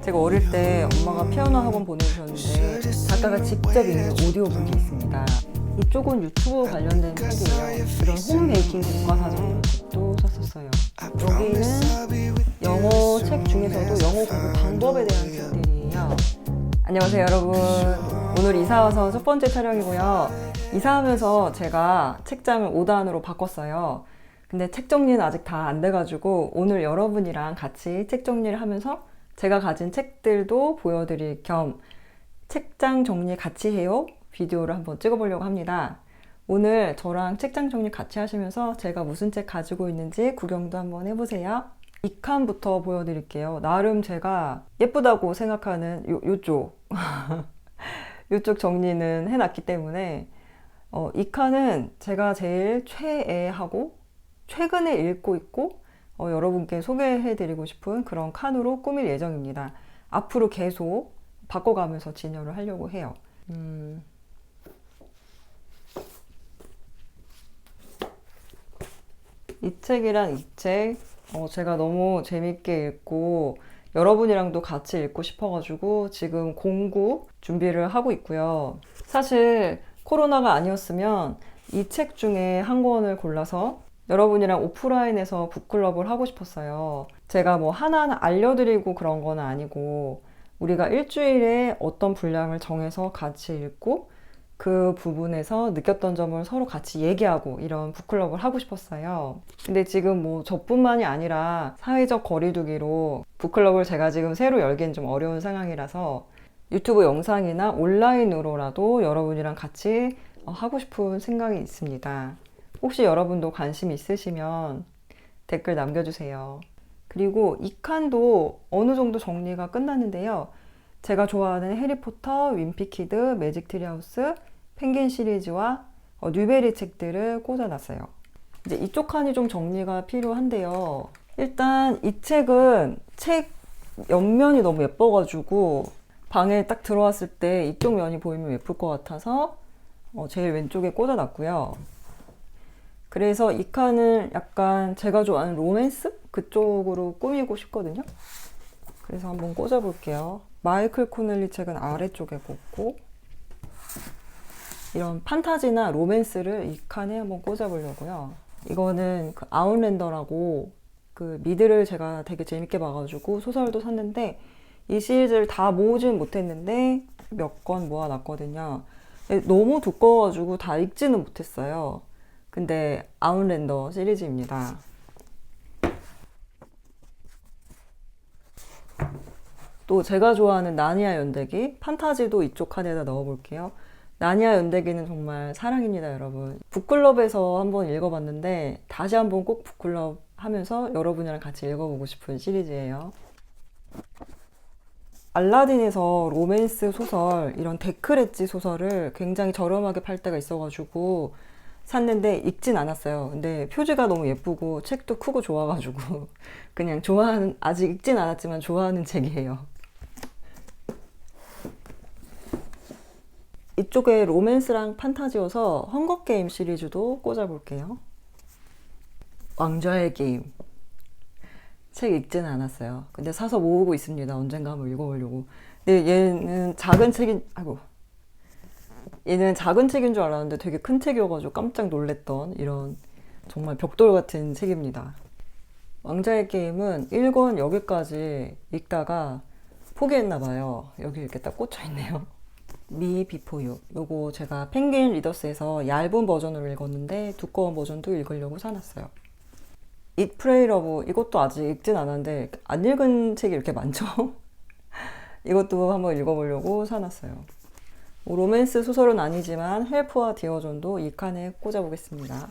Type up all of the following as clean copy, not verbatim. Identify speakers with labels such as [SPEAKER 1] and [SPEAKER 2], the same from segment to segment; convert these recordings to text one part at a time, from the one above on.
[SPEAKER 1] 제가 어릴 때 엄마가 피아노 학원 보내주셨는데 작가가 직접 읽는 오디오북이 있습니다. 이쪽은 유튜브 관련된 책이에요. 이런 홈 베이킹 교과서적인 책도 썼었어요. 여기는 영어 책 중에서도 영어 공부 방법에 대한 책들이에요. 안녕하세요 여러분. 오늘 이사와서 첫 번째 촬영이고요. 이사하면서 제가 책장을 5단으로 바꿨어요. 근데 책 정리는 아직 다 안 돼가지고 오늘 여러분이랑 같이 책 정리를 하면서 제가 가진 책들도 보여드릴 겸 책장 정리 같이 해요 비디오를 한번 찍어보려고 합니다. 오늘 저랑 책장 정리 같이 하시면서 제가 무슨 책 가지고 있는지 구경도 한번 해보세요. 이 칸부터 보여드릴게요. 나름 제가 예쁘다고 생각하는 요쪽 요쪽 정리는 해놨기 때문에 이 칸은 제가 제일 최애하고 최근에 읽고 있고 여러분께 소개해드리고 싶은 그런 칸으로 꾸밀 예정입니다. 앞으로 계속 바꿔가면서 진열을 하려고 해요. 이 책이랑 이 책 제가 너무 재밌게 읽고 여러분이랑도 같이 읽고 싶어가지고 지금 공구 준비를 하고 있고요. 사실 코로나가 아니었으면 이 책 중에 한 권을 골라서 여러분이랑 오프라인에서 북클럽을 하고 싶었어요. 제가 뭐 하나하나 알려드리고 그런 건 아니고 우리가 일주일에 어떤 분량을 정해서 같이 읽고 그 부분에서 느꼈던 점을 서로 같이 얘기하고 이런 북클럽을 하고 싶었어요. 근데 지금 뭐 저뿐만이 아니라 사회적 거리두기로 북클럽을 제가 지금 새로 열기는 좀 어려운 상황이라서 유튜브 영상이나 온라인으로라도 여러분이랑 같이 하고 싶은 생각이 있습니다. 혹시 여러분도 관심 있으시면 댓글 남겨주세요. 그리고 이 칸도 어느 정도 정리가 끝났는데요. 제가 좋아하는 해리포터, 윈피키드, 매직 트리하우스, 펭귄 시리즈와 뉴베리 책들을 꽂아놨어요. 이제 이쪽 칸이 좀 정리가 필요한데요. 일단 이 책은 책 옆면이 너무 예뻐가지고 방에 딱 들어왔을 때 이쪽 면이 보이면 예쁠 것 같아서 제일 왼쪽에 꽂아놨고요. 그래서 이 칸을 약간 제가 좋아하는 로맨스? 그쪽으로 꾸미고 싶거든요. 그래서 한번 꽂아볼게요. 마이클 코넬리 책은 아래쪽에 꽂고 이런 판타지나 로맨스를 이 칸에 한번 꽂아보려고요. 이거는 그 아웃랜더라고 그 미드를 제가 되게 재밌게 봐가지고 소설도 샀는데 이 시리즈를 다 모으진 못했는데 몇 권 모아놨거든요. 너무 두꺼워가지고 다 읽지는 못했어요. 근데 아웃랜더 시리즈입니다. 또 제가 좋아하는 나니아 연대기, 판타지도 이쪽 칸에다 넣어볼게요. 나니아 연대기는 정말 사랑입니다, 여러분. 북클럽에서 한번 읽어봤는데 다시 한번 꼭 북클럽 하면서 여러분이랑 같이 읽어보고 싶은 시리즈예요. 알라딘에서 로맨스 소설, 이런 데크 엣지 소설을 굉장히 저렴하게 팔 때가 있어가지고 샀는데 읽진 않았어요. 근데 표지가 너무 예쁘고 책도 크고 좋아가지고 그냥 좋아하는, 아직 읽진 않았지만 좋아하는 책이에요. 이쪽에 로맨스랑 판타지여서 헝거게임 시리즈도 꽂아볼게요. 왕좌의 게임. 책 읽지는 않았어요. 근데 사서 모으고 있습니다. 언젠가 한번 읽어보려고. 근데 얘는 작은 책인, 얘는 작은 책인 줄 알았는데 되게 큰 책이어가지고 깜짝 놀랬던 이런 정말 벽돌 같은 책입니다. 왕자의 게임은 1권 여기까지 읽다가 포기했나봐요. 여기 이렇게 딱 꽂혀있네요. 미 비포 유. 요거 제가 펭귄 리더스에서 얇은 버전으로 읽었는데 두꺼운 버전도 읽으려고 사놨어요. Eat, Pray, Love. 이것도 아직 읽진 않았는데 안 읽은 책이 이렇게 많죠? 이것도 한번 읽어보려고 사놨어요. 로맨스 소설은 아니지만 헬프와 디어존도 이 칸에 꽂아보겠습니다.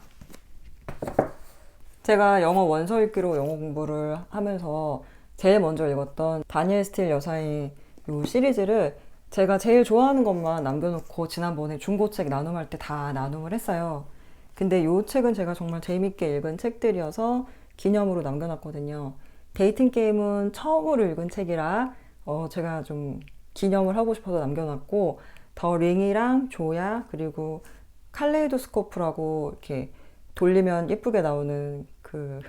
[SPEAKER 1] 제가 영어 원서 읽기로 영어 공부를 하면서 제일 먼저 읽었던 다니엘 스틸 여사의 이 시리즈를 제가 제일 좋아하는 것만 남겨놓고 지난번에 중고책 나눔할 때 다 나눔을 했어요. 근데 이 책은 제가 정말 재밌게 읽은 책들이어서 기념으로 남겨놨거든요. 데이팅 게임은 처음으로 읽은 책이라 제가 좀 기념을 하고 싶어서 남겨놨고 더 링이랑 조야 그리고 칼레이도스코프라고 이렇게 돌리면 예쁘게 나오는 그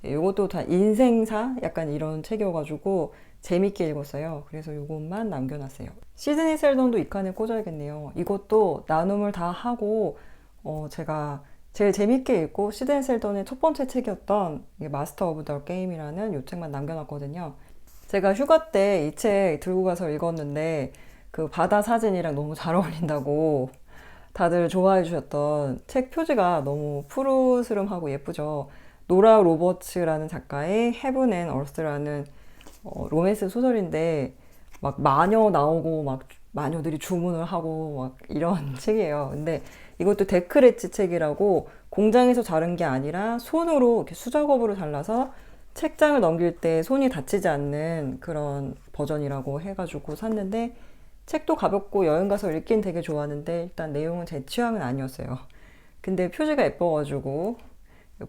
[SPEAKER 1] 요것도 다 인생사 약간 이런 책이어가지고 재밌게 읽었어요. 그래서 이것만 남겨놨어요. 시드니 셀던도 이 칸에 꽂아야겠네요. 이것도 나눔을 다 하고 제가 제일 재밌게 읽고 시드니 셀던의 첫 번째 책이었던 마스터 오브 더 게임이라는 이 책만 남겨놨거든요. 제가 휴가 때 이 책 들고 가서 읽었는데 그 바다 사진이랑 너무 잘 어울린다고 다들 좋아해 주셨던 책 표지가 너무 푸르스름하고 예쁘죠. 노라 로버츠라는 작가의 헤븐 앤 얼스라는 로맨스 소설인데 막 마녀 나오고 막 마녀들이 주문을 하고 막 이런 책이에요. 근데 이것도 데크레치 책이라고 공장에서 자른 게 아니라 손으로 이렇게 수작업으로 잘라서 책장을 넘길 때 손이 다치지 않는 그런 버전이라고 해가지고 샀는데 책도 가볍고 여행 가서 읽긴 되게 좋아하는데 일단 내용은 제 취향은 아니었어요. 근데 표지가 예뻐가지고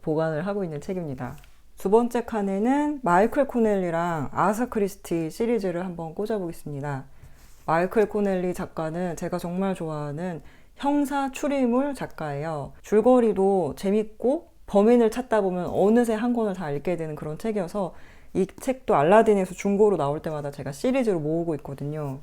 [SPEAKER 1] 보관을 하고 있는 책입니다. 두 번째 칸에는 마이클 코넬리랑 아사 크리스티 시리즈를 한번 꽂아보겠습니다. 마이클 코넬리 작가는 제가 정말 좋아하는 형사 추리물 작가예요. 줄거리도 재밌고 범인을 찾다 보면 어느새 한 권을 다 읽게 되는 그런 책이어서 이 책도 알라딘에서 중고로 나올 때마다 제가 시리즈로 모으고 있거든요.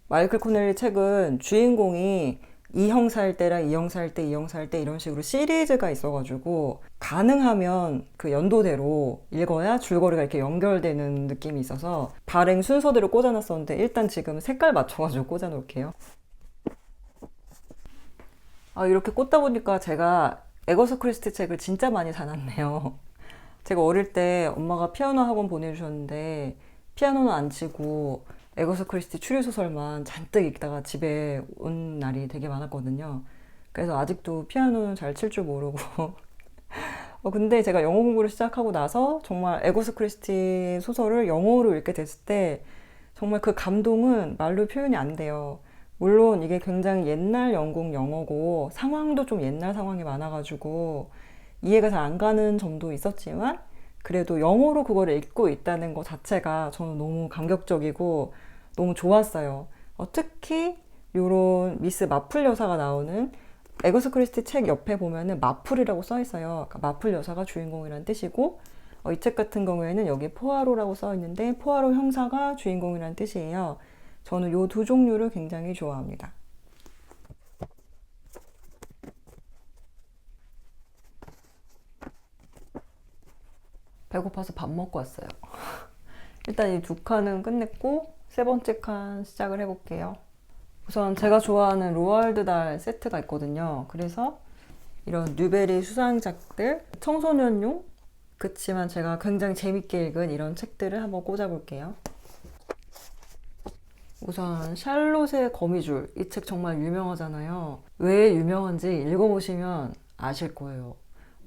[SPEAKER 1] 마이클 코넬리 책은 주인공이 이 형사일 때랑 이 형사일 때, 이 형사일 때 이런 식으로 시리즈가 있어가지고 가능하면 그 연도대로 읽어야 줄거리가 이렇게 연결되는 느낌이 있어서 발행 순서대로 꽂아놨었는데 일단 지금 색깔 맞춰가지고 꽂아놓을게요. 이렇게 꽂다 보니까 제가 에거서 크리스티 책을 진짜 많이 사놨네요. 제가 어릴 때 엄마가 피아노 학원 보내주셨는데 피아노는 안 치고 에거서 크리스티 추리소설만 잔뜩 읽다가 집에 온 날이 되게 많았거든요. 그래서 아직도 피아노는 잘 칠 줄 모르고 근데 제가 영어 공부를 시작하고 나서 정말 에거서 크리스티 소설을 영어로 읽게 됐을 때 정말 그 감동은 말로 표현이 안 돼요. 물론 이게 굉장히 옛날 영국 영어고 상황도 좀 옛날 상황이 많아가지고 이해가 잘 안 가는 점도 있었지만 그래도 영어로 그걸 읽고 있다는 것 자체가 저는 너무 감격적이고 너무 좋았어요. 특히 요런 미스 마플 여사가 나오는 에거서 크리스티 책 옆에 보면은 마플이라고 써 있어요. 그러니까 마플 여사가 주인공이라는 뜻이고 이 책 같은 경우에는 여기 포아로라고 써 있는데 포아로 형사가 주인공이라는 뜻이에요. 저는 요 두 종류를 굉장히 좋아합니다. 배고파서 밥 먹고 왔어요. 일단 이 두 칸은 끝냈고 세 번째 칸 시작을 해볼게요. 우선 제가 좋아하는 로알드 달 세트가 있거든요. 그래서 이런 뉴베리 수상작들, 청소년용 그치만 제가 굉장히 재밌게 읽은 이런 책들을 한번 꽂아볼게요. 우선 샬롯의 거미줄, 이 책 정말 유명하잖아요. 왜 유명한지 읽어보시면 아실 거예요.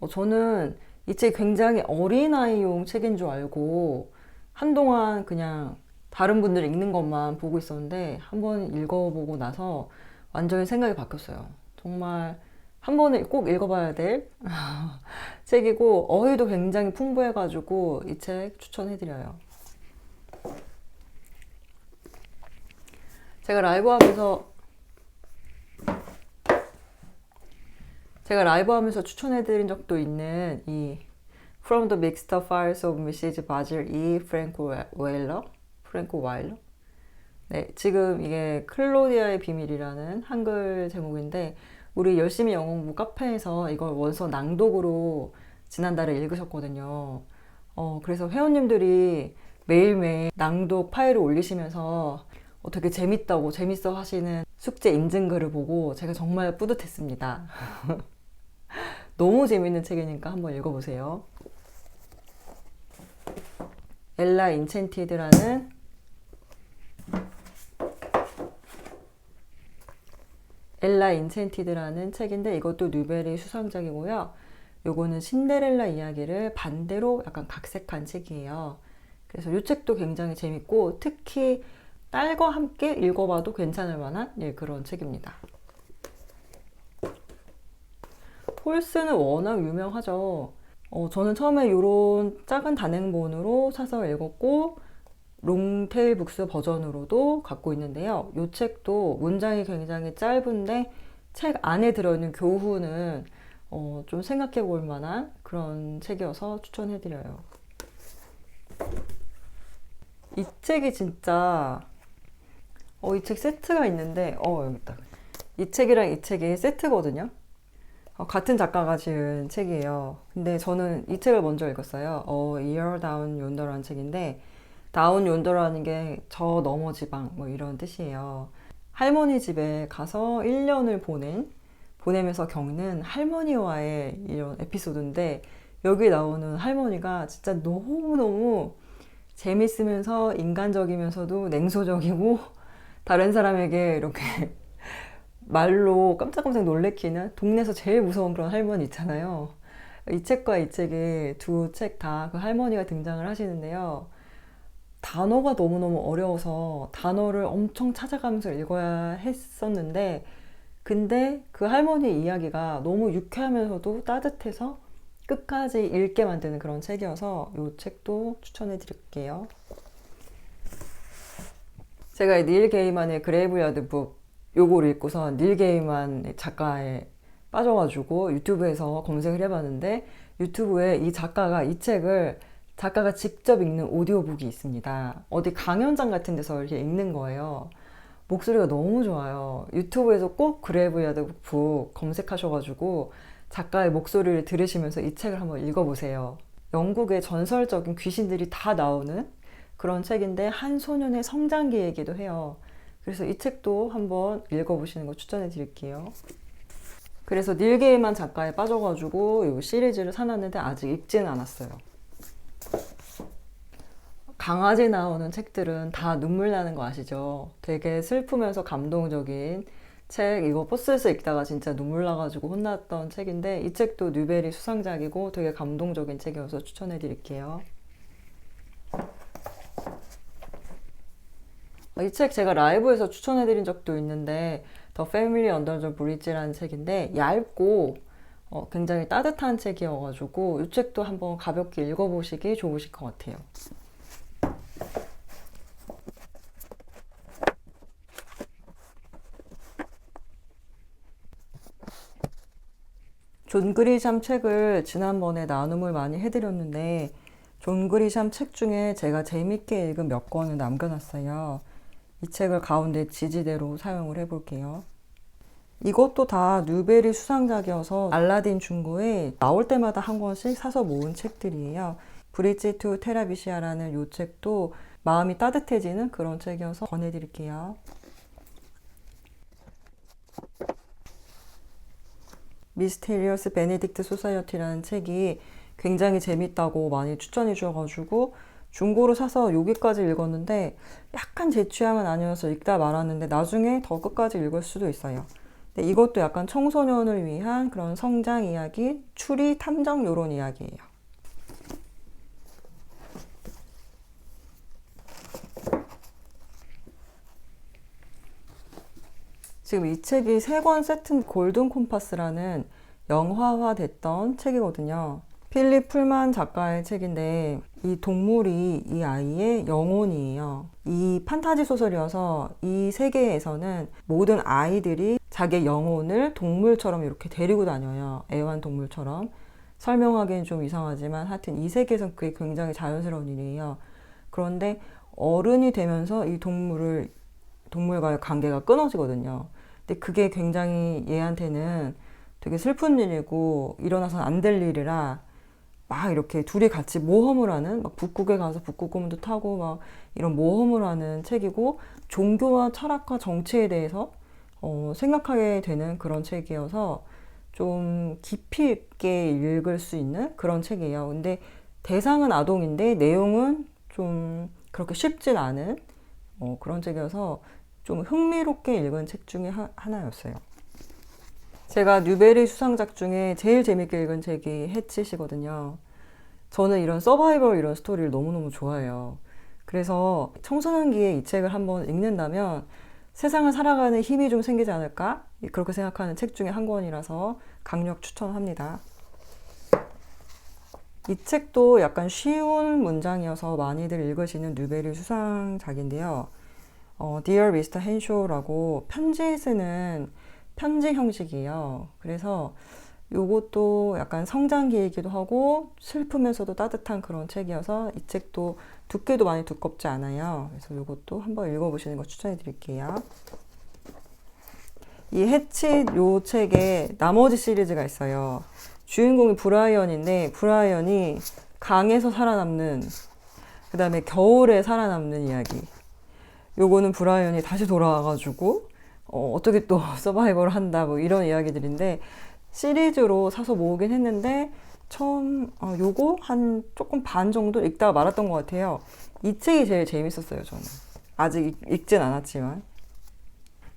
[SPEAKER 1] 저는 이 책 굉장히 어린아이용 책인 줄 알고 한동안 그냥 다른 분들 읽는 것만 보고 있었는데 한번 읽어보고 나서 완전히 생각이 바뀌었어요. 정말 한 번에 꼭 읽어봐야 될 책이고 어휘도 굉장히 풍부해가지고 이 책 추천해드려요. 제가 라이브 하면서 추천해드린 적도 있는 이 From the Mixed Files of Mrs. Basil E. 프랭크 와일러? 네, 지금 이게 클로디아의 비밀이라는 한글 제목인데 우리 열심히 영어 공부 카페에서 이걸 원서 낭독으로 지난달에 읽으셨거든요. 그래서 회원님들이 매일매일 낭독 파일을 올리시면서 되게 재밌다고 재밌어 하시는 숙제 인증글을 보고 제가 정말 뿌듯했습니다. 너무 재밌는 책이니까 한번 읽어보세요. 엘라 인첸티드라는 책인데 이것도 뉴베리 수상작이고요. 요거는 신데렐라 이야기를 반대로 약간 각색한 책이에요. 그래서 이 책도 굉장히 재밌고 특히 딸과 함께 읽어봐도 괜찮을 만한 그런 책입니다. 폴스는 워낙 유명하죠. 저는 처음에 이런 작은 단행본으로 사서 읽었고 롱테일 북스 버전으로도 갖고 있는데요. 이 책도 문장이 굉장히 짧은데 책 안에 들어있는 교훈은 좀 생각해 볼 만한 그런 책이어서 추천해드려요. 이 책이 진짜 이 책 세트가 있는데 여기 있다. 이 책이랑 이 책이 세트거든요. 같은 작가가 지은 책이에요. 근데 저는 이 책을 먼저 읽었어요. A Year Down Yonder라는 책인데 다운 욘더라는 게 저 너머 지방 뭐 이런 뜻이에요. 할머니 집에 가서 1년을 보내면서 겪는 할머니와의 이런 에피소드인데 여기 나오는 할머니가 진짜 너무너무 재밌으면서 인간적이면서도 냉소적이고 다른 사람에게 이렇게 말로 깜짝깜짝 놀래키는 동네에서 제일 무서운 그런 할머니 있잖아요. 이 책과 이 책에 두 책 다 그 할머니가 등장을 하시는데요. 단어가 너무너무 어려워서 단어를 엄청 찾아가면서 읽어야 했었는데 근데 그 할머니 이야기가 너무 유쾌하면서도 따뜻해서 끝까지 읽게 만드는 그런 책이어서 이 책도 추천해 드릴게요. 제가 닐 게이만의 그레이브야드 북 요거를 읽고서 닐 게이만 작가에 빠져가지고 유튜브에서 검색을 해봤는데 유튜브에 이 작가가 이 책을 작가가 직접 읽는 오디오북이 있습니다. 어디 강연장 같은 데서 이렇게 읽는 거예요. 목소리가 너무 좋아요. 유튜브에서 꼭 그레이브야드 북 검색하셔가지고 작가의 목소리를 들으시면서 이 책을 한번 읽어보세요. 영국의 전설적인 귀신들이 다 나오는 그런 책인데 한 소년의 성장기 얘기도 해요. 그래서 이 책도 한번 읽어보시는 거 추천해 드릴게요. 그래서 닐 게이만 작가에 빠져가지고 이 시리즈를 사놨는데 아직 읽지는 않았어요. 강아지 나오는 책들은 다 눈물 나는 거 아시죠? 되게 슬프면서 감동적인 책, 이거 버스에서 읽다가 진짜 눈물 나가지고 혼났던 책인데 이 책도 뉴베리 수상작이고 되게 감동적인 책이어서 추천해 드릴게요. 이 책 제가 라이브에서 추천해 드린 적도 있는데 The Family Under the Bridge라는 책인데 얇고 굉장히 따뜻한 책이어가지고 이 책도 한번 가볍게 읽어보시기 좋으실 것 같아요. 존 그리샴 책을 지난번에 나눔을 많이 해드렸는데 존 그리샴 책 중에 제가 재밌게 읽은 몇 권을 남겨놨어요. 이 책을 가운데 지지대로 사용을 해볼게요. 이것도 다 뉴베리 수상작이어서 알라딘 중고에 나올 때마다 한 권씩 사서 모은 책들이에요. 브릿지 투 테라비시아라는 이 책도 마음이 따뜻해지는 그런 책이어서 권해드릴게요. 미스테리어스 베네딕트 소사이어티라는 책이 굉장히 재밌다고 많이 추천해 주셔가지고 중고로 사서 여기까지 읽었는데 약간 제 취향은 아니어서 읽다 말았는데 나중에 더 끝까지 읽을 수도 있어요. 근데 이것도 약간 청소년을 위한 그런 성장 이야기, 추리, 탐정 이런 이야기예요. 지금 이 책이 3권 세트 골든 콤파스라는 영화화 됐던 책이거든요. 필립 풀만 작가의 책인데 이 동물이 이 아이의 영혼이에요. 이 판타지 소설이어서 이 세계에서는 모든 아이들이 자기의 영혼을 동물처럼 이렇게 데리고 다녀요. 애완동물처럼. 설명하기는 좀 이상하지만 하여튼 이 세계에서는 그게 굉장히 자연스러운 일이에요. 그런데 어른이 되면서 이 동물과의 관계가 끊어지거든요. 근데 그게 굉장히 얘한테는 되게 슬픈 일이고 일어나서는 안 될 일이라 막 이렇게 둘이 같이 모험을 하는 막 북극에 가서 북극곰도 타고 막 이런 모험을 하는 책이고 종교와 철학과 정치에 대해서 생각하게 되는 그런 책이어서 좀 깊이 있게 읽을 수 있는 그런 책이에요. 근데 대상은 아동인데 내용은 좀 그렇게 쉽진 않은 그런 책이어서 좀 흥미롭게 읽은 책 중에 하나였어요. 제가 뉴베리 수상작 중에 제일 재밌게 읽은 책이 해치시거든요. 저는 이런 서바이벌 이런 스토리를 너무너무 좋아해요. 그래서 청소년기에 이 책을 한번 읽는다면 세상을 살아가는 힘이 좀 생기지 않을까? 그렇게 생각하는 책 중에 한 권이라서 강력 추천합니다. 이 책도 약간 쉬운 문장이어서 많이들 읽으시는 뉴베리 수상작인데요. Dear Mr. Henshaw라고 편지 쓰는 편지 형식이에요. 그래서 요것도 약간 성장기이기도 하고 슬프면서도 따뜻한 그런 책이어서 이 책도 두께도 많이 두껍지 않아요. 그래서 요것도 한번 읽어보시는 거 추천해 드릴게요. 이 해칫 요 책에 나머지 시리즈가 있어요. 주인공이 브라이언인데 브라이언이 강에서 살아남는, 그 다음에 겨울에 살아남는 이야기. 요거는 브라이언이 다시 돌아와가지고 어떻게 또 서바이벌을 한다 뭐 이런 이야기들인데 시리즈로 사서 모으긴 했는데 처음 요거 한 조금 반 정도 읽다가 말았던 것 같아요. 이 책이 제일 재밌었어요, 저는. 아직 읽진 않았지만.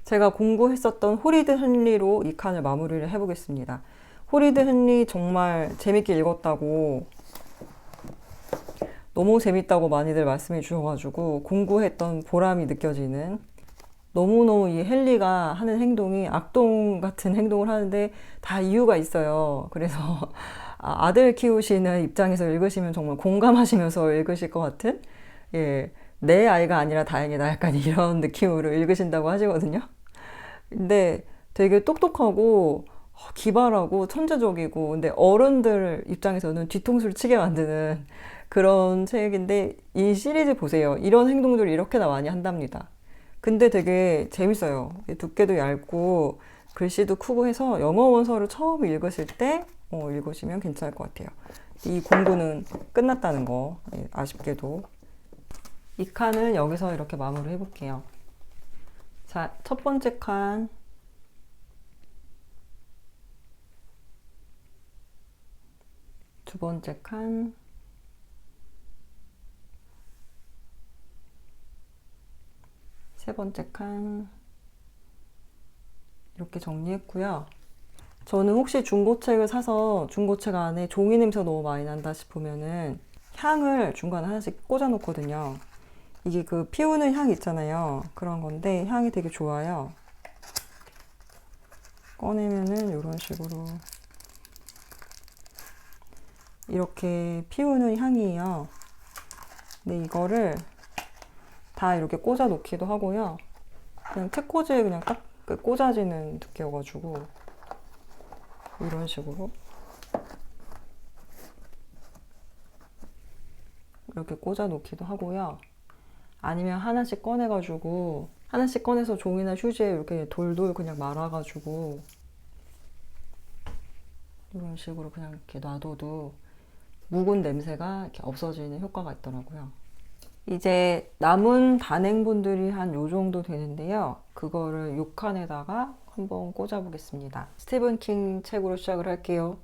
[SPEAKER 1] 제가 공부했었던 호리드 흔리로 이 칸을 마무리를 해보겠습니다. 호리드 흔리 정말 재밌게 읽었다고, 너무 재밌다고 많이들 말씀해 주셔가지고 공부했던 보람이 느껴지는, 너무너무 이 헨리가 하는 행동이 악동 같은 행동을 하는데 다 이유가 있어요. 그래서 아들 키우시는 입장에서 읽으시면 정말 공감하시면서 읽으실 것 같은, 예, 내 아이가 아니라 다행이다 약간 이런 느낌으로 읽으신다고 하시거든요. 근데 되게 똑똑하고 기발하고 천재적이고, 근데 어른들 입장에서는 뒤통수를 치게 만드는 그런 책인데, 이 시리즈 보세요. 이런 행동들을 이렇게나 많이 한답니다. 근데 되게 재밌어요. 두께도 얇고 글씨도 크고 해서 영어 원서를 처음 읽으실 때 읽으시면 괜찮을 것 같아요. 이 공부는 끝났다는 거, 아쉽게도. 이 칸은 여기서 이렇게 마무리 해볼게요. 자, 첫 번째 칸. 두 번째 칸. 세 번째 칸. 이렇게 정리했고요. 저는 혹시 중고책을 사서 중고책 안에 종이 냄새가 너무 많이 난다 싶으면은 향을 중간에 하나씩 꽂아 놓거든요. 이게 그 피우는 향 있잖아요. 그런 건데 향이 되게 좋아요. 꺼내면은 이런 식으로 이렇게 피우는 향이에요. 근데 이거를 다 이렇게 꽂아 놓기도 하고요. 그냥 책꽂이에 그냥 딱 꽂아지는 두께여가지고 이런 식으로 이렇게 꽂아 놓기도 하고요. 아니면 하나씩 꺼내가지고 하나씩 꺼내서 종이나 휴지에 이렇게 돌돌 그냥 말아가지고 이런 식으로 그냥 이렇게 놔둬도 묵은 냄새가 이렇게 없어지는 효과가 있더라고요. 이제 남은 단행본들이 한 요 정도 되는데요. 그거를 6칸에다가 한번 꽂아보겠습니다. 스티븐 킹 책으로 시작을 할게요.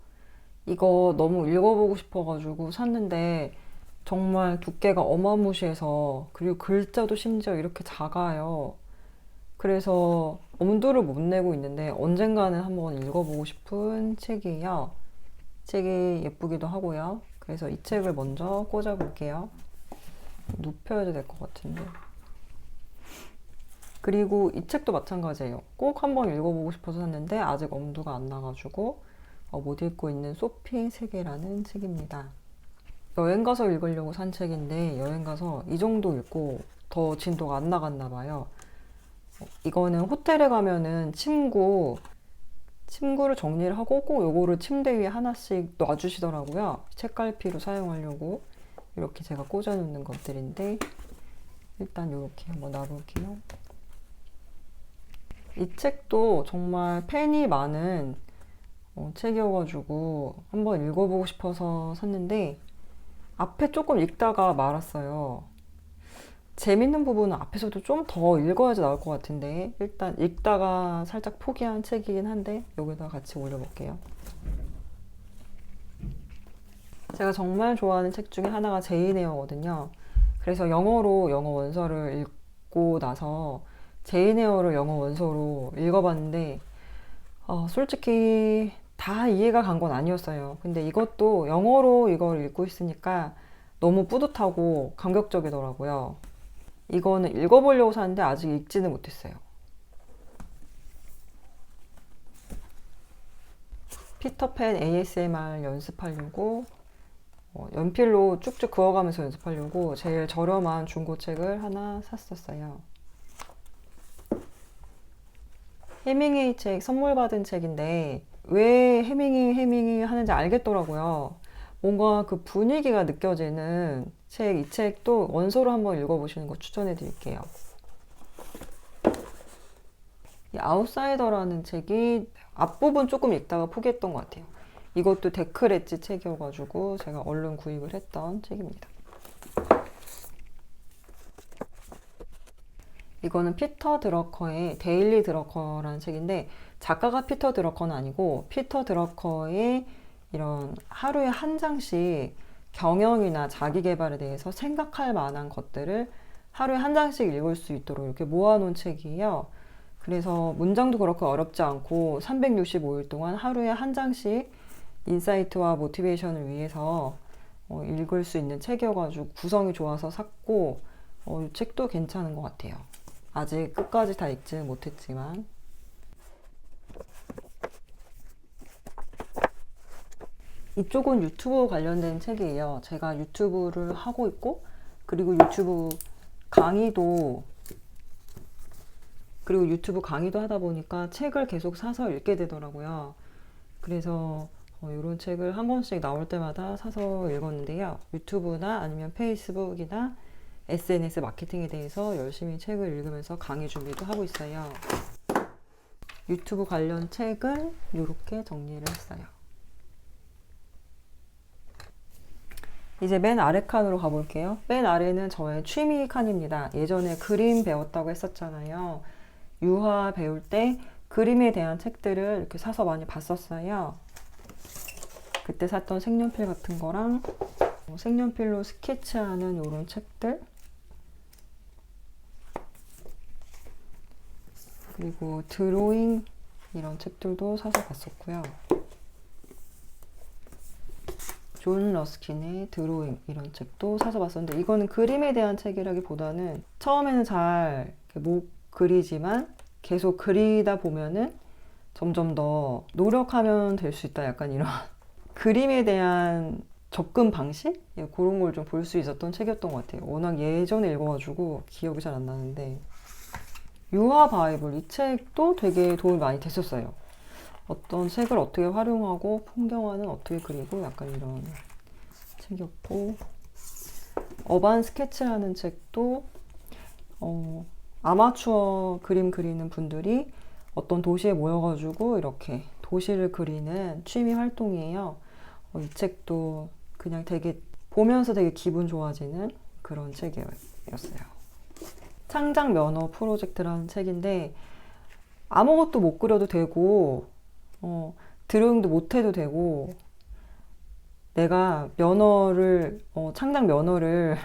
[SPEAKER 1] 이거 너무 읽어보고 싶어가지고 샀는데 정말 두께가 어마무시해서, 그리고 글자도 심지어 이렇게 작아요. 그래서 엄두를 못 내고 있는데 언젠가는 한번 읽어보고 싶은 책이에요. 책이 예쁘기도 하고요. 그래서 이 책을 먼저 꽂아볼게요. 눕혀야 될 것 같은데. 그리고 이 책도 마찬가지예요. 꼭 한번 읽어보고 싶어서 샀는데 아직 엄두가 안 나가지고 못 읽고 있는 소피 세계라는 책입니다. 여행 가서 읽으려고 산 책인데 여행 가서 이 정도 읽고 더 진도가 안 나갔나 봐요. 이거는 호텔에 가면은 침구를 정리를 하고 꼭 요거를 침대 위에 하나씩 놔주시더라고요. 책갈피로 사용하려고. 이렇게 제가 꽂아 놓는 것들인데 일단 이렇게 한번 놔볼게요. 이 책도 정말 팬이 많은 책이어가지고 한번 읽어보고 싶어서 샀는데 앞에 조금 읽다가 말았어요. 재밌는 부분은 앞에서도 좀 더 읽어야지 나올 것 같은데 일단 읽다가 살짝 포기한 책이긴 한데 여기다 같이 올려볼게요. 제가 정말 좋아하는 책 중에 하나가 제인 에어거든요. 그래서 영어로 영어 원서를 읽고 나서 제인 에어를 영어 원서로 읽어봤는데 솔직히 다 이해가 간 건 아니었어요. 근데 이것도 영어로 이걸 읽고 있으니까 너무 뿌듯하고 감격적이더라고요. 이거는 읽어보려고 샀는데 아직 읽지는 못했어요. 피터팬 ASMR 연습하려고 연필로 쭉쭉 그어가면서 연습하려고 제일 저렴한 중고책을 하나 샀었어요. 해밍웨이 책 선물 받은 책인데 왜 해밍이 하는지 알겠더라고요. 뭔가 그 분위기가 느껴지는 책, 이 책도 원서로 한번 읽어보시는 거 추천해 드릴게요. 이 아웃사이더라는 책이 앞부분 조금 읽다가 포기했던 것 같아요. 이것도 데크 렛지 책이어가지고 제가 얼른 구입을 했던 책입니다. 이거는 피터 드러커의 데일리 드러커라는 책인데, 작가가 피터 드러커는 아니고 피터 드러커의 이런 하루에 한 장씩 경영이나 자기 개발에 대해서 생각할 만한 것들을 하루에 한 장씩 읽을 수 있도록 이렇게 모아놓은 책이에요. 그래서 문장도 그렇게 어렵지 않고 365일 동안 하루에 한 장씩 인사이트와 모티베이션을 위해서 읽을 수 있는 책이어가지고 구성이 좋아서 샀고, 이 책도 괜찮은 것 같아요. 아직 끝까지 다 읽지는 못했지만. 이쪽은 유튜브 관련된 책이에요. 제가 유튜브를 하고 있고, 그리고 유튜브 강의도 하다 보니까 책을 계속 사서 읽게 되더라고요. 그래서 이런 책을 한 권씩 나올 때마다 사서 읽었는데요. 유튜브나 아니면 페이스북이나 SNS 마케팅에 대해서 열심히 책을 읽으면서 강의 준비도 하고 있어요. 유튜브 관련 책은 이렇게 정리를 했어요. 이제 맨 아래 칸으로 가볼게요. 맨 아래는 저의 취미 칸입니다. 예전에 그림 배웠다고 했었잖아요. 유화 배울 때 그림에 대한 책들을 이렇게 사서 많이 봤었어요. 그때 샀던 색연필 같은 거랑 색연필로 스케치하는 이런 책들, 그리고 드로잉 이런 책들도 사서 봤었고요. 존 러스킨의 드로잉 이런 책도 사서 봤었는데, 이거는 그림에 대한 책이라기보다는 처음에는 잘 못 그리지만 계속 그리다 보면은 점점 더 노력하면 될 수 있다, 약간 이런 그림에 대한 접근 방식? 그런 걸 좀 볼 수 있었던 책이었던 것 같아요. 워낙 예전에 읽어가지고 기억이 잘 안 나는데, 유화 바이블 이 책도 되게 도움이 많이 됐었어요. 어떤 책을 어떻게 활용하고 풍경화는 어떻게 그리고 약간 이런 책이었고, 어반 스케치라는 책도 아마추어 그림 그리는 분들이 어떤 도시에 모여가지고 이렇게 도시를 그리는 취미 활동이에요. 이 책도 그냥 되게 보면서 되게 기분 좋아지는 그런 책이었어요. 창작 면허 프로젝트라는 책인데, 아무것도 못 그려도 되고 드로잉도 못 해도 되고, 내가 면허를 창작 면허를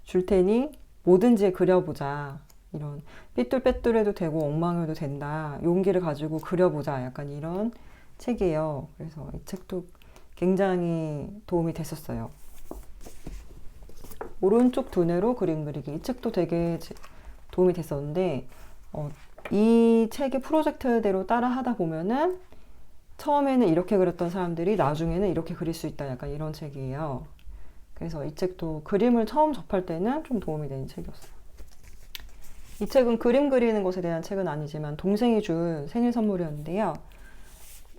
[SPEAKER 1] 줄 테니 뭐든지 그려보자, 이런 삐뚤빼뚤해도 되고 엉망해도 된다, 용기를 가지고 그려보자, 약간 이런 책이에요. 그래서 이 책도 굉장히 도움이 됐었어요. 오른쪽 두뇌로 그림 그리기, 이 책도 되게 도움이 됐었는데, 이 책의 프로젝트대로 따라 하다 보면은 처음에는 이렇게 그렸던 사람들이 나중에는 이렇게 그릴 수 있다, 약간 이런 책이에요. 그래서 이 책도 그림을 처음 접할 때는 좀 도움이 되는 책이었어요. 이 책은 그림 그리는 것에 대한 책은 아니지만 동생이 준 생일 선물이었는데요.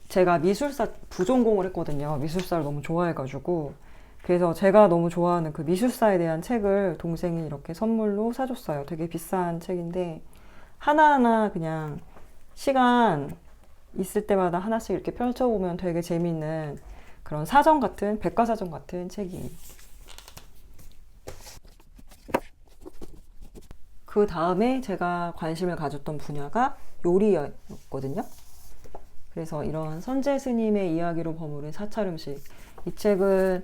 [SPEAKER 1] 제가 미술사 부전공을 했거든요. 미술사를 너무 좋아해가지고. 그래서 제가 너무 좋아하는 그 미술사에 대한 책을 동생이 이렇게 선물로 사줬어요. 되게 비싼 책인데 하나하나 그냥 시간 있을 때마다 하나씩 이렇게 펼쳐보면 되게 재밌는 그런 사전 같은, 백과사전 같은 책이에요. 그 다음에 제가 관심을 가졌던 분야가 요리였거든요. 그래서 이런 선제 스님의 이야기로 버무린 사찰 음식, 이 책은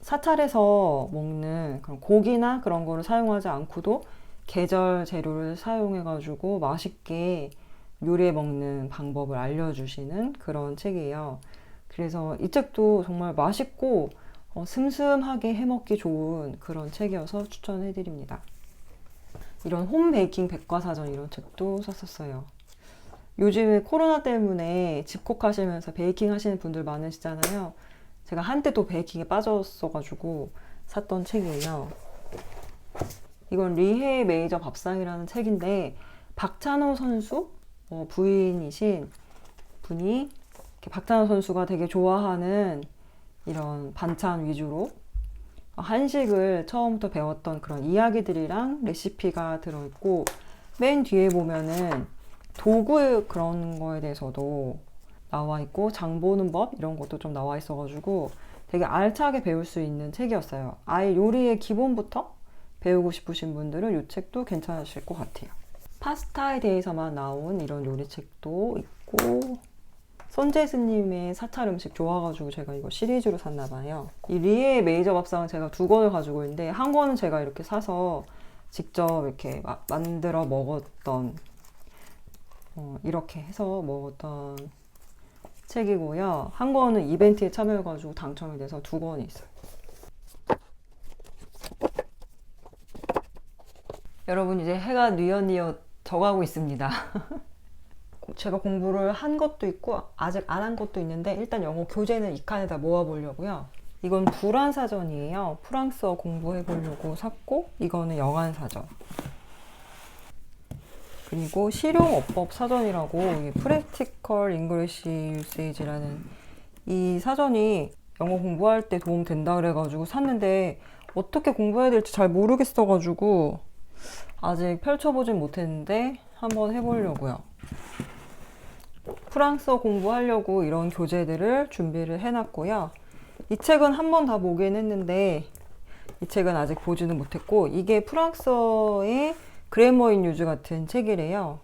[SPEAKER 1] 사찰에서 먹는 그런 고기나 그런 거를 사용하지 않고도 계절 재료를 사용해가지고 맛있게 요리해 먹는 방법을 알려주시는 그런 책이에요. 그래서 이 책도 정말 맛있고 슴슴하게 해먹기 좋은 그런 책이어서 추천해드립니다. 이런 홈베이킹 백과사전 이런 책도 샀었어요. 요즘에 코로나 때문에 집콕하시면서 베이킹 하시는 분들 많으시잖아요. 제가 한때 또 베이킹에 빠졌어가지고 샀던 책이에요. 이건 리헤 메이저 밥상이라는 책인데, 박찬호 선수 부인이신 분이 박찬호 선수가 되게 좋아하는 이런 반찬 위주로 한식을 처음부터 배웠던 그런 이야기들이랑 레시피가 들어있고, 맨 뒤에 보면은 도구 그런 거에 대해서도 나와 있고, 장 보는 법 이런 것도 좀 나와 있어가지고 되게 알차게 배울 수 있는 책이었어요. 아예 요리의 기본부터 배우고 싶으신 분들은 이 책도 괜찮으실 것 같아요. 파스타에 대해서만 나온 이런 요리책도 있고, 손재스님의 사찰 음식 좋아가지고 제가 이거 시리즈로 샀나봐요. 이 리에의 메이저 밥상은 제가 2권을 가지고 있는데, 한 권은 제가 이렇게 사서 직접 이렇게 만들어 먹었던, 이렇게 해서 먹었던 책이고요. 한 권은 이벤트에 참여해가지고 당첨이 돼서 2권이 있어요. 여러분, 이제 해가 뉘엿뉘엿 져가고 있습니다. 제가 공부를 한 것도 있고 아직 안 한 것도 있는데, 일단 영어 교재는 이 칸에다 모아보려고요. 이건 불안사전이에요. 프랑스어 공부해보려고 샀고, 이거는 영안사전. 그리고 실용어법 사전이라고, 이게 Practical English Usage라는 이 사전이 영어 공부할 때 도움 된다 그래가지고 샀는데, 어떻게 공부해야 될지 잘 모르겠어가지고 아직 펼쳐보진 못했는데 한번 해보려고요. 프랑스어 공부하려고 이런 교재들을 준비를 해놨고요. 이 책은 한 번 다 보긴 했는데 이 책은 아직 보지는 못했고, 이게 프랑스어의 그래머 인 유즈 같은 책이래요.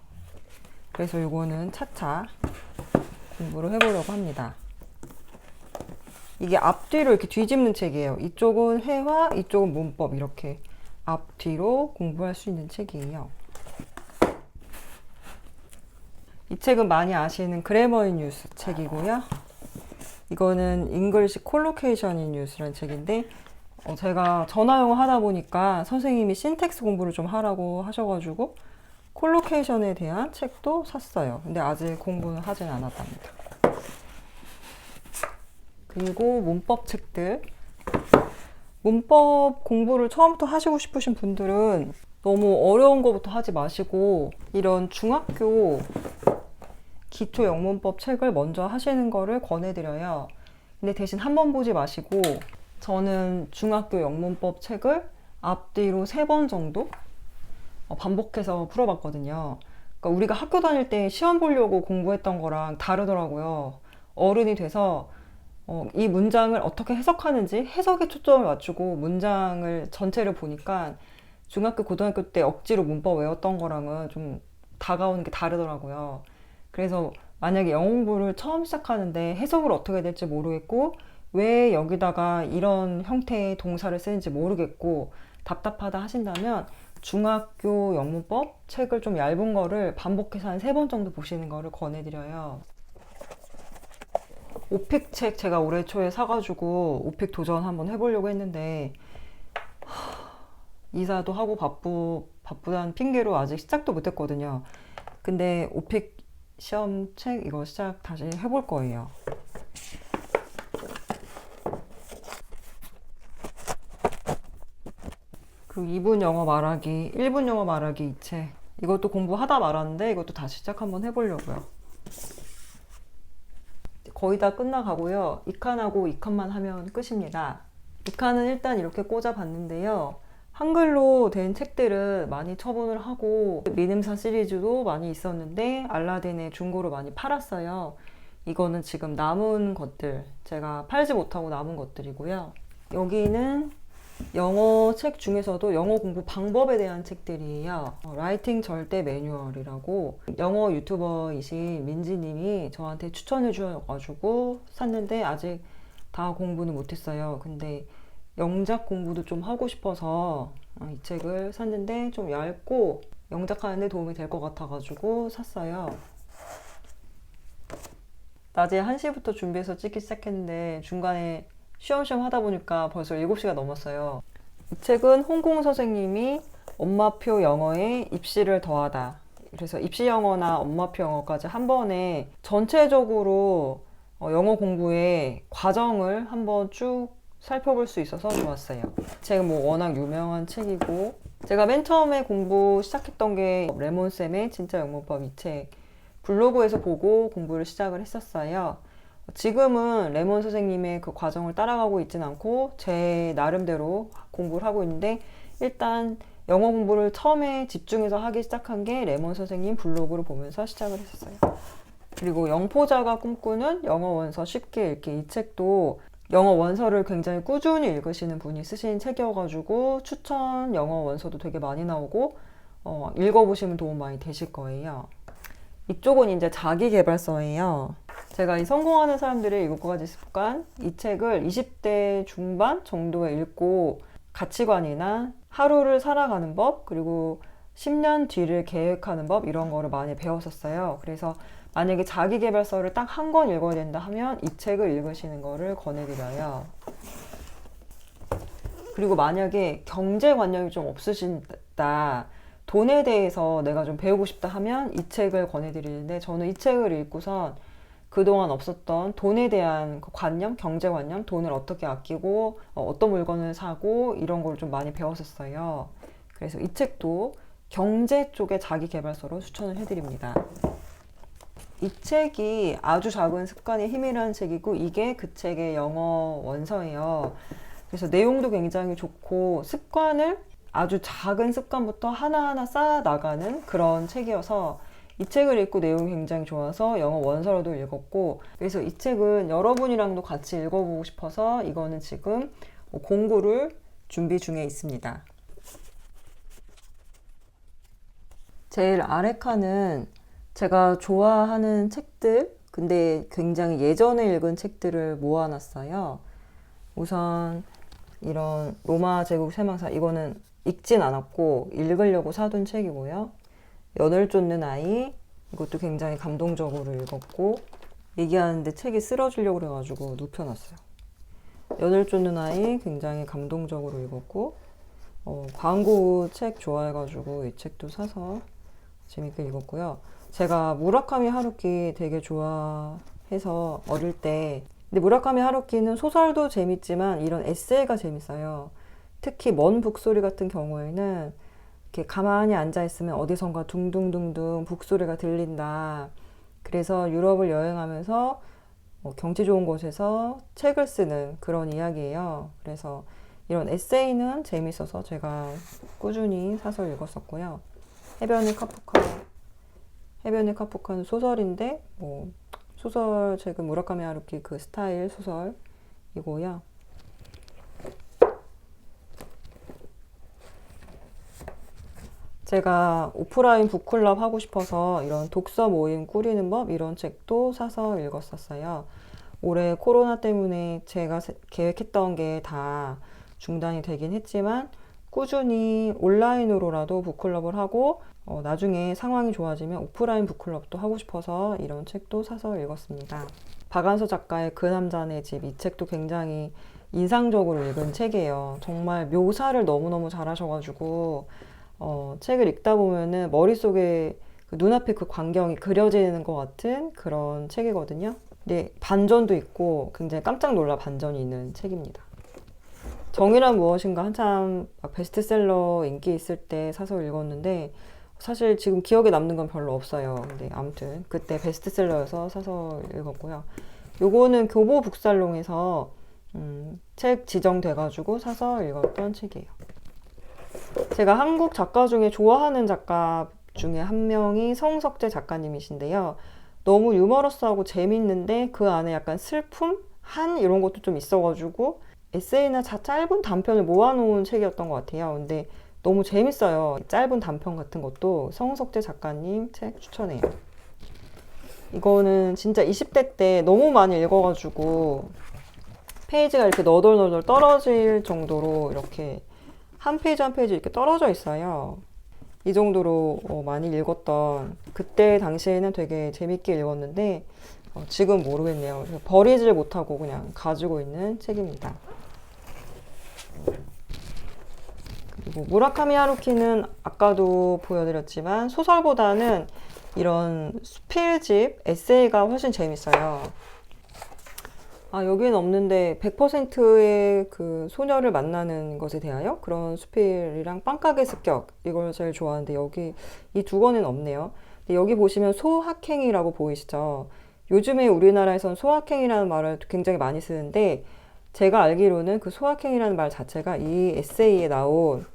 [SPEAKER 1] 그래서 이거는 차차 공부를 해보려고 합니다. 이게 앞뒤로 이렇게 뒤집는 책이에요. 이쪽은 회화, 이쪽은 문법, 이렇게 앞뒤로 공부할 수 있는 책이에요. 이 책은 많이 아시는 그래머 인 유즈 책이고요. 이거는 잉글리시 콜로케이션 인 유즈라는 책인데, 제가 전화영어 하다 보니까 선생님이 신텍스 공부를 좀 하라고 하셔가지고 콜로케이션에 대한 책도 샀어요. 근데 아직 공부는 하진 않았답니다. 그리고 문법 책들. 문법 공부를 처음부터 하시고 싶으신 분들은 너무 어려운 것부터 하지 마시고, 이런 중학교 기초 영문법 책을 먼저 하시는 거를 권해드려요. 근데 대신 한 번 보지 마시고, 저는 중학교 영문법 책을 앞뒤로 3번 정도 반복해서 풀어봤거든요. 그러니까 우리가 학교 다닐 때 시험 보려고 공부했던 거랑 다르더라고요. 어른이 돼서 이 문장을 어떻게 해석하는지 해석에 초점을 맞추고 문장을 전체를 보니까 중학교, 고등학교 때 억지로 문법 외웠던 거랑은 좀 다가오는 게 다르더라고요. 그래서 만약에 영어 공부를 처음 시작하는데 해석을 어떻게 해야 될지 모르겠고, 왜 여기다가 이런 형태의 동사를 쓰는지 모르겠고 답답하다 하신다면 중학교 영문법 책을 좀 얇은 거를 반복해서 한 3번 정도 보시는 거를 권해드려요. 오픽 책 제가 올해 초에 사가지고 오픽 도전 한번 해보려고 했는데, 이사도 하고 바쁘다는 핑계로 아직 시작도 못했거든요. 근데 오픽 시험 책 이거 시작 다시 해볼 거예요. 그 2분 영어 말하기, 1분 영어 말하기 이 책. 이것도 공부하다 말았는데 이것도 다시 시작 한번 해보려고요. 거의 다 끝나가고요. 2칸하고 2칸만 하면 끝입니다. 2칸은 일단 이렇게 꽂아봤는데요. 한글로 된 책들은 많이 처분을 하고, 미ንም사 시리즈도 많이 있었는데 알라딘에 중고로 많이 팔았어요. 이거는 지금 남은 것들, 제가 팔지 못하고 남은 것들이고요. 여기는 영어 책 중에서도 영어 공부 방법에 대한 책들이에요. 라이팅 절대 매뉴얼이라고 영어 유튜버이신 민지님이 저한테 추천해 주셔가지고 샀는데 아직 다 공부는 못했어요. 근데 영작 공부도 좀 하고 싶어서 이 책을 샀는데, 좀 얇고 영작하는데 도움이 될 것 같아가지고 샀어요. 낮에 1시부터 준비해서 찍기 시작했는데 중간에 쉬엄쉬엄 하다 보니까 벌써 7시가 넘었어요. 이 책은 홍콩 선생님이 엄마표 영어에 입시를 더하다. 그래서 입시 영어나 엄마표 영어까지 한 번에 전체적으로 영어 공부의 과정을 한번 쭉 살펴볼 수 있어서 좋았어요. 책은 뭐 워낙 유명한 책이고, 제가 맨 처음에 공부 시작했던 게 레몬쌤의 진짜 영문법 이 책 블로그에서 보고 공부를 시작을 했었어요. 지금은 레몬 선생님의 그 과정을 따라가고 있진 않고 제 나름대로 공부를 하고 있는데, 일단 영어 공부를 처음에 집중해서 하기 시작한 게 레몬 선생님 블로그를 보면서 시작을 했었어요. 그리고 영포자가 꿈꾸는 영어 원서 쉽게 읽기, 이 책도 영어 원서를 굉장히 꾸준히 읽으시는 분이 쓰신 책이어가지고 추천 영어 원서도 되게 많이 나오고 읽어보시면 도움 많이 되실 거예요. 이쪽은 이제 자기계발서예요. 제가 이 성공하는 사람들의 7가지 습관, 이 책을 20대 중반 정도에 읽고 가치관이나 하루를 살아가는 법, 그리고 10년 뒤를 계획하는 법, 이런 거를 많이 배웠었어요. 그래서 만약에 자기계발서를 딱 한 권 읽어야 된다 하면 이 책을 읽으시는 거를 권해드려요. 그리고 만약에 경제관념이 좀 없으신다, 돈에 대해서 내가 좀 배우고 싶다 하면 이 책을 권해드리는데, 저는 이 책을 읽고선 그동안 없었던 돈에 대한 관념, 경제관념, 돈을 어떻게 아끼고 어떤 물건을 사고 이런 걸 좀 많이 배웠었어요. 그래서 이 책도 경제 쪽의 자기계발서로 추천을 해드립니다. 이 책이 아주 작은 습관의 힘이라는 책이고, 이게 그 책의 영어 원서예요. 그래서 내용도 굉장히 좋고 습관을 아주 작은 습관부터 하나하나 쌓아 나가는 그런 책이어서 이 책을 읽고 내용이 굉장히 좋아서 영어 원서로도 읽었고, 그래서 이 책은 여러분이랑도 같이 읽어보고 싶어서 이거는 지금 공구를 준비 중에 있습니다. 제일 아래 칸은 제가 좋아하는 책들, 근데 굉장히 예전에 읽은 책들을 모아놨어요. 우선 이런 로마 제국 세망사, 이거는 읽진 않았고 읽으려고 사둔 책이고요. 연을 쫓는 아이, 이것도 굉장히 감동적으로 읽었고, 얘기하는데 책이 쓰러지려고 그래가지고 눕혀놨어요. 연을 쫓는 아이 굉장히 감동적으로 읽었고, 광고 책 좋아해가지고 이 책도 사서 재밌게 읽었고요. 제가 무라카미 하루키 되게 좋아해서 어릴 때, 근데 무라카미 하루키는 소설도 재밌지만 이런 에세이가 재밌어요. 특히 먼 북소리 같은 경우에는 이렇게 가만히 앉아있으면 어디선가 둥둥둥둥 북소리가 들린다. 그래서 유럽을 여행하면서 경치 좋은 곳에서 책을 쓰는 그런 이야기예요. 그래서 이런 에세이는 재밌어서 제가 꾸준히 사서 읽었었고요. 해변의 카프카는 소설인데 소설책은 무라카미 하루키 그 스타일 소설이고요. 제가 오프라인 북클럽 하고 싶어서 이런 독서 모임 꾸리는 법, 이런 책도 사서 읽었었어요. 올해 코로나 때문에 제가 계획했던 게 다 중단이 되긴 했지만 꾸준히 온라인으로라도 북클럽을 하고 나중에 상황이 좋아지면 오프라인 북클럽도 하고 싶어서 이런 책도 사서 읽었습니다. 박안서 작가의 그 남자네 집, 이 책도 굉장히 인상적으로 읽은 책이에요. 정말 묘사를 너무너무 잘하셔가지고 책을 읽다 보면은 머릿속에 눈앞에 그 광경이 그려지는 것 같은 그런 책이거든요. 근데 반전도 있고 굉장히 깜짝 놀라 반전이 있는 책입니다. 정의란 무엇인가 한참 베스트셀러 인기 있을 때 사서 읽었는데 사실 지금 기억에 남는 건 별로 없어요. 근데 아무튼 그때 베스트셀러여서 사서 읽었고요. 요거는 교보 북살롱에서 책 지정돼가지고 사서 읽었던 책이에요. 제가 한국 작가 중에 좋아하는 작가 중에 한 명이 성석재 작가님이신데요. 너무 유머러스하고 재밌는데 그 안에 약간 슬픔? 한? 이런 것도 좀 있어가지고 에세이나 짧은 단편을 모아놓은 책이었던 것 같아요. 근데 너무 재밌어요. 짧은 단편 같은 것도 성석재 작가님 책 추천해요. 이거는 진짜 20대 때 너무 많이 읽어가지고 페이지가 이렇게 너덜너덜 떨어질 정도로 이렇게 한 페이지 한 페이지 이렇게 떨어져 있어요. 이 정도로 많이 읽었던, 그때 당시에는 되게 재밌게 읽었는데 지금 모르겠네요. 버리질 못하고 그냥 가지고 있는 책입니다. 그리고 무라카미 하루키는 아까도 보여드렸지만 소설보다는 이런 수필집, 에세이가 훨씬 재밌어요. 여기는 없는데 100%의 그 소녀를 만나는 것에 대하여, 그런 수필이랑 빵가게 습격, 이걸 제일 좋아하는데 여기 이 두 권은 없네요. 근데 여기 보시면 소학행이라고 보이시죠? 요즘에 우리나라에선 소확행이라는 말을 굉장히 많이 쓰는데 제가 알기로는 그 소확행이라는 말 자체가 이 에세이에 나온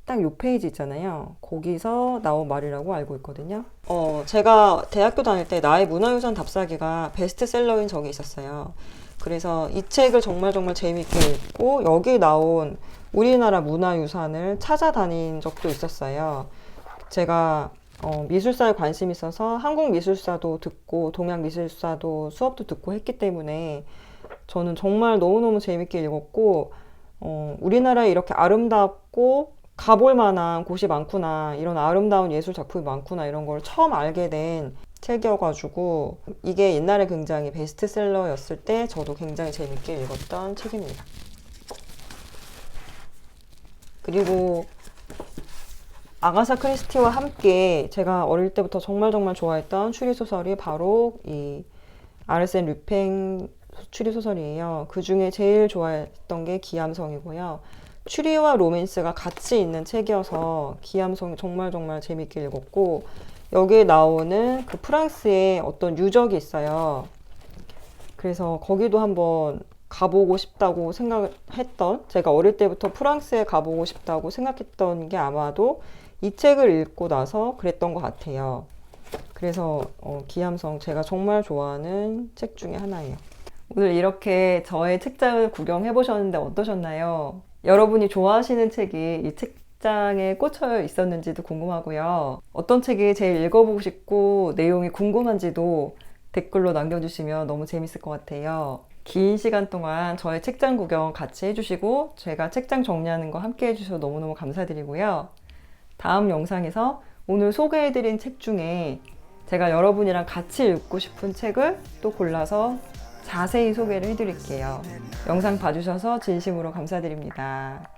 [SPEAKER 1] 딱 요 페이지 있잖아요. 거기서 나온 말이라고 알고 있거든요. 제가 대학교 다닐 때 나의 문화유산 답사기가 베스트셀러인 적이 있었어요. 그래서 이 책을 정말 정말 재밌게 읽고 여기 나온 우리나라 문화유산을 찾아다닌 적도 있었어요. 제가 미술사에 관심이 있어서 한국 미술사도 듣고 동양 미술사도 수업도 듣고 했기 때문에 저는 정말 너무너무 재밌게 읽었고 우리나라에 이렇게 아름답고 가볼 만한 곳이 많구나, 이런 아름다운 예술 작품이 많구나, 이런 걸 처음 알게 된 책이어가지고 이게 옛날에 굉장히 베스트셀러였을 때 저도 굉장히 재밌게 읽었던 책입니다. 그리고 아가사 크리스티와 함께 제가 어릴 때부터 정말 정말 좋아했던 추리소설이 바로 이 아르센 류팽 추리소설이에요. 그 중에 제일 좋아했던 게 기암성이고요. 추리와 로맨스가 같이 있는 책이어서 기암성이 정말 정말 재밌게 읽었고, 여기에 나오는 그 프랑스의 어떤 유적이 있어요. 그래서 거기도 한번 가보고 싶다고 생각했던, 제가 어릴 때부터 프랑스에 가보고 싶다고 생각했던 게 아마도 이 책을 읽고 나서 그랬던 것 같아요. 그래서 기암성 제가 정말 좋아하는 책 중에 하나예요. 오늘 이렇게 저의 책장을 구경해 보셨는데 어떠셨나요? 여러분이 좋아하시는 책이 이 책장에 꽂혀 있었는지도 궁금하고요. 어떤 책이 제일 읽어보고 싶고 내용이 궁금한지도 댓글로 남겨주시면 너무 재밌을 것 같아요. 긴 시간 동안 저의 책장 구경 같이 해주시고 제가 책장 정리하는 거 함께 해주셔서 너무너무 감사드리고요. 다음 영상에서 오늘 소개해드린 책 중에 제가 여러분이랑 같이 읽고 싶은 책을 또 골라서 자세히 소개를 해드릴게요. 영상 봐주셔서 진심으로 감사드립니다.